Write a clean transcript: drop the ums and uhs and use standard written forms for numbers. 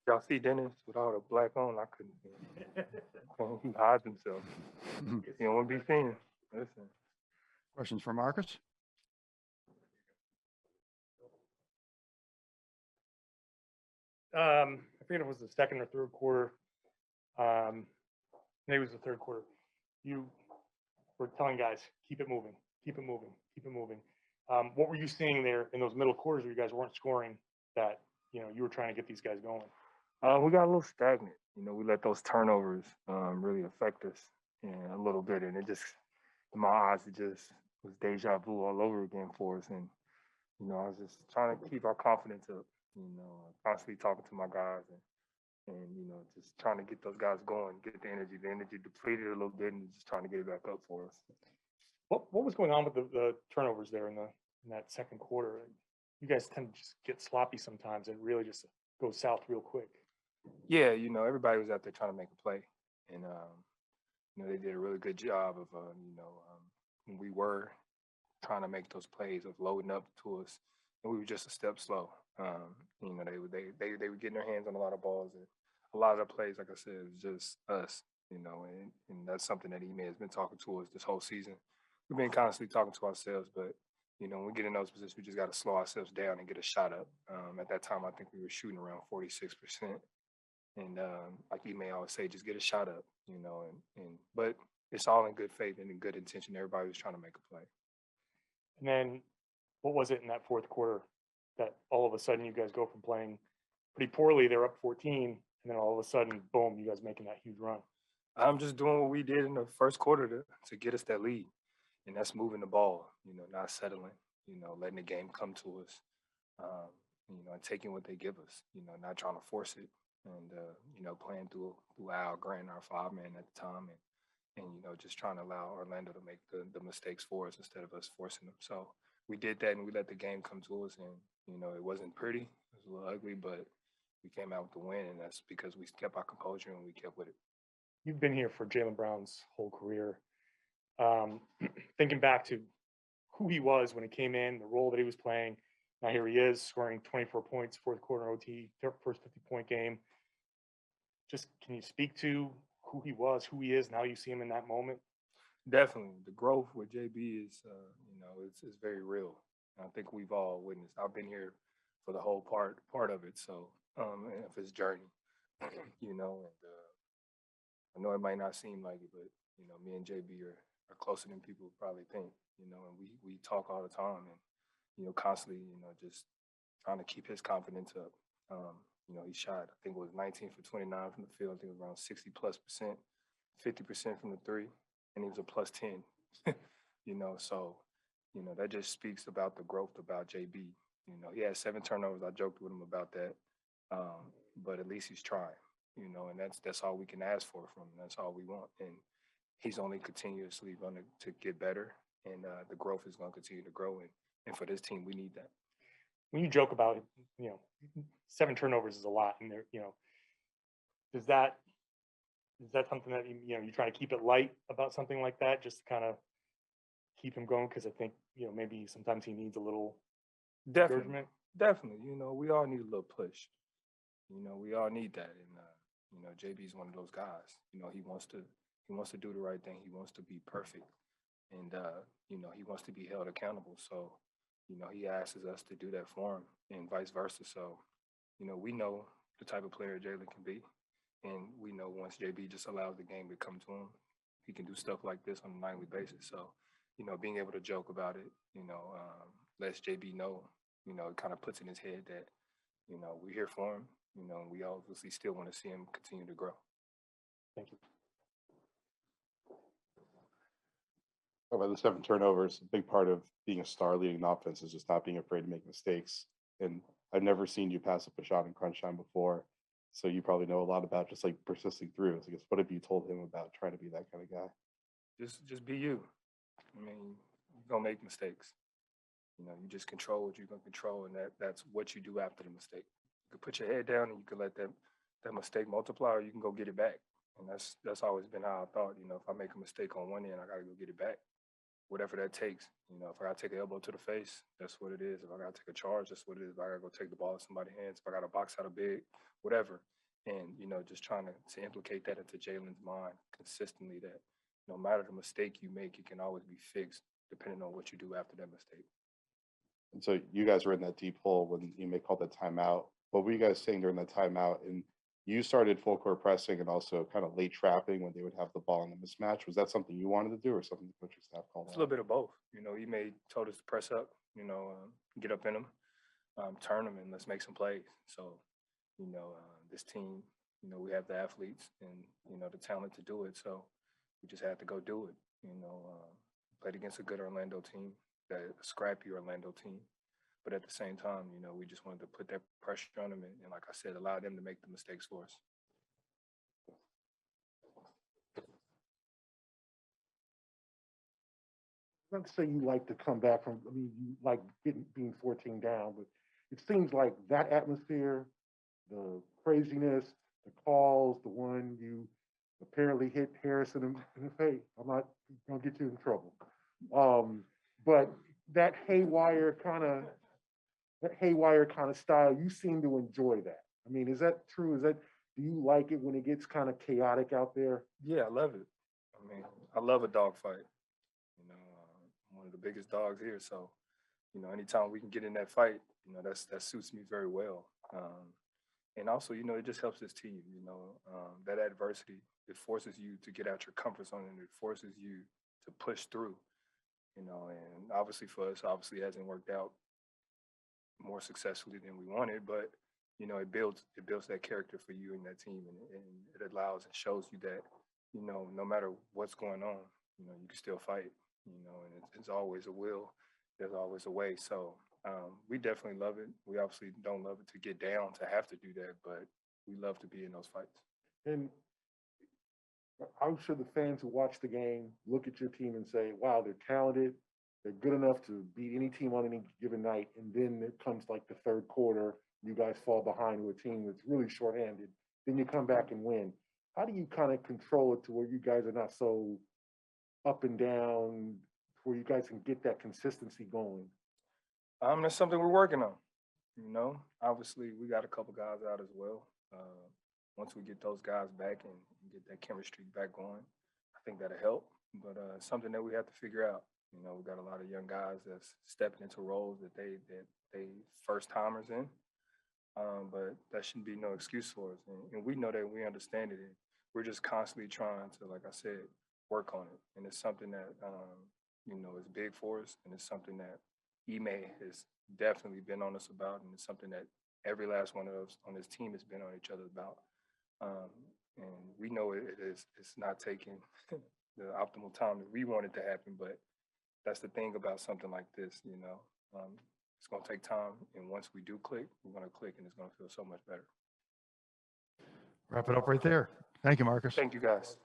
Y'all see Dennis with all the black on? I couldn't see him. He hides himself. He don't want to be seen. Listen. Questions for Marcus? I forget if it was the second or third quarter. Maybe it was the third quarter. You were telling guys, keep it moving, keep it moving, keep it moving. What were you seeing there in those middle quarters where you guys weren't scoring that, you were trying to get these guys going? We got a little stagnant. We let those turnovers really affect us a little bit. And it just, in my eyes, it just was deja vu all over again for us. And, I was just trying to keep our confidence up, constantly talking to my guys and just trying to get those guys going, get the energy. The energy depleted a little bit and just trying to get it back up for us. What was going on with the turnovers there in that second quarter? You guys tend to just get sloppy sometimes and really just go south real quick. Yeah, everybody was out there trying to make a play. And, they did a really good job of, when we were trying to make those plays of loading up to us, and we were just a step slow. They were getting their hands on a lot of balls, and a lot of the plays, like I said, it was just us. And that's something that Ime has been talking to us this whole season. We've been constantly talking to ourselves, but when we get in those positions, we just got to slow ourselves down and get a shot up. At that time, I think we were shooting around 46%. And like Ime always say, just get a shot up, but it's all in good faith and in good intention. Everybody was trying to make a play. And then what was it in that fourth quarter that all of a sudden you guys go from playing pretty poorly, they're up 14, and then all of a sudden, boom, you guys making that huge run? I'm just doing what we did in the first quarter to get us that lead. And that's moving the ball, not settling, letting the game come to us, and taking what they give us, not trying to force it. And, playing through Al Grant, our 5-man at the time, and just trying to allow Orlando to make the mistakes for us instead of us forcing them. So we did that, and we let the game come to us, and, it wasn't pretty. It was a little ugly, but we came out with the win, and that's because we kept our composure and we kept with it. You've been here for Jaylen Brown's whole career. Thinking back to who he was when he came in, the role that he was playing, now here he is scoring 24 points, fourth quarter OT, first 50-point game. Just can you speak to who he was, who he is, and how you see him in that moment? Definitely. The growth with JB is, it's very real. I think we've all witnessed. I've been here for the whole part of it, so of his journey, and I know it might not seem like it, but me and JB are closer than people probably think, and we talk all the time, and constantly, just trying to keep his confidence up. He shot, I think it was 19 for 29 from the field. I think it was around 60+%, 50% from the three, and he was a +10. So that just speaks about the growth about JB. He had 7 turnovers. I joked with him about that, but at least he's trying. And that's all we can ask for from him. That's all we want, and he's only continuously going to get better, and the growth is going to continue to grow. And for this team, we need that. When you joke about it, 7 turnovers is a lot, and there, is that something that you try to keep it light about something like that, just to kind of keep him going? Because I think maybe sometimes he needs a little encouragement. Definitely, we all need a little push. We all need that, and JB is one of those guys. He wants to do the right thing. He wants to be perfect, and he wants to be held accountable. So he asks us to do that for him, and vice versa. So we know the type of player Jaylen can be, and we know once JB just allows the game to come to him, he can do stuff like this on a nightly basis. So being able to joke about it, lets JB know, it kind of puts in his head that we're here for him, and we obviously still want to see him continue to grow. Thank you. About the 7 turnovers, a big part of being a star leading an offense is just not being afraid to make mistakes. And I've never seen you pass up a shot in crunch time before, so you probably know a lot about just like persisting through. So I guess what have you told him about trying to be that kind of guy? Just be you. I mean, you're gonna make mistakes. You just control what you're gonna control, and that's what you do after the mistake. You can put your head down and you can let that mistake multiply, or you can go get it back. And that's always been how I thought. If I make a mistake on one end, I gotta go get it back. whatever that takes. You know, if I got to take an elbow to the face, that's what it is. If I got to take a charge, that's what it is. If I got to go take the ball in somebody's hands, if I got to box out a big, whatever. And, you know, just trying to implicate that into Jaylen's mind consistently, that no matter the mistake you make, it can always be fixed depending on what you do after that mistake. And so you guys were in that deep hole when you may call that timeout. What were you guys saying during that timeout? And you started full court pressing and also kind of late trapping when they would have the ball in the mismatch. Was that something you wanted to do or something the coaching staff called It's a little bit of both. You know, he told us to press up, you know, get up in them, turn them, and let's make some plays. So, you know, this team, you know, we have the athletes and, you know, the talent to do it. So we just had to go do it. You know, played against a good Orlando team, a scrappy Orlando team. But at the same time, you know, we just wanted to put that pressure on them and like I said, allow them to make the mistakes for us. Not to say you like to come back from, I mean, you like being 14 down, but it seems like that atmosphere, the craziness, the calls, the one you apparently hit Harrison in the face. I'm not gonna get you in trouble. But that haywire kind of style, you seem to enjoy that. I mean, is that true? Do you like it when it gets kind of chaotic out there? Yeah, I love it. I mean, I love a dogfight. You know, I'm one of the biggest dogs here, so you know, anytime we can get in that fight, you know, that suits me very well. And also, you know, it just helps this team. You know, that adversity, it forces you to get out your comfort zone and it forces you to push through. You know, and obviously for us, it hasn't worked out more successfully than we wanted, but you know, it builds that character for you and that team, and it allows and shows you that, you know, no matter what's going on, you know, you can still fight, you know, and it's always a will, there's always a way. So we definitely love it. We obviously don't love it to get down, to have to do that, but we love to be in those fights. And I'm sure the fans who watch the game look at your team and say, wow, they're talented. They're good enough to beat any team on any given night. And then it comes like the third quarter, you guys fall behind to a team that's really shorthanded. Then you come back and win. How do you kind of control it to where you guys are not so up and down, where you guys can get that consistency going? That's something we're working on. You know, obviously we got a couple guys out as well. Once we get those guys back and get that chemistry back going, I think that'll help. But something that we have to figure out. You know, we got a lot of young guys that's stepping into roles that they first timers in. But that shouldn't be no excuse for us. And we know that, we understand it. And we're just constantly trying to, like I said, work on it. And it's something that, you know, is big for us. And it's something that Ime has definitely been on us about. And it's something that every last one of us on this team has been on each other about. And we know it's not taking the optimal time that we want it to happen, but that's the thing about something like this, you know. It's going to take time, and once we do click, we're going to click, and it's going to feel so much better. Wrap it up right there. Thank you, Marcus. Thank you, guys.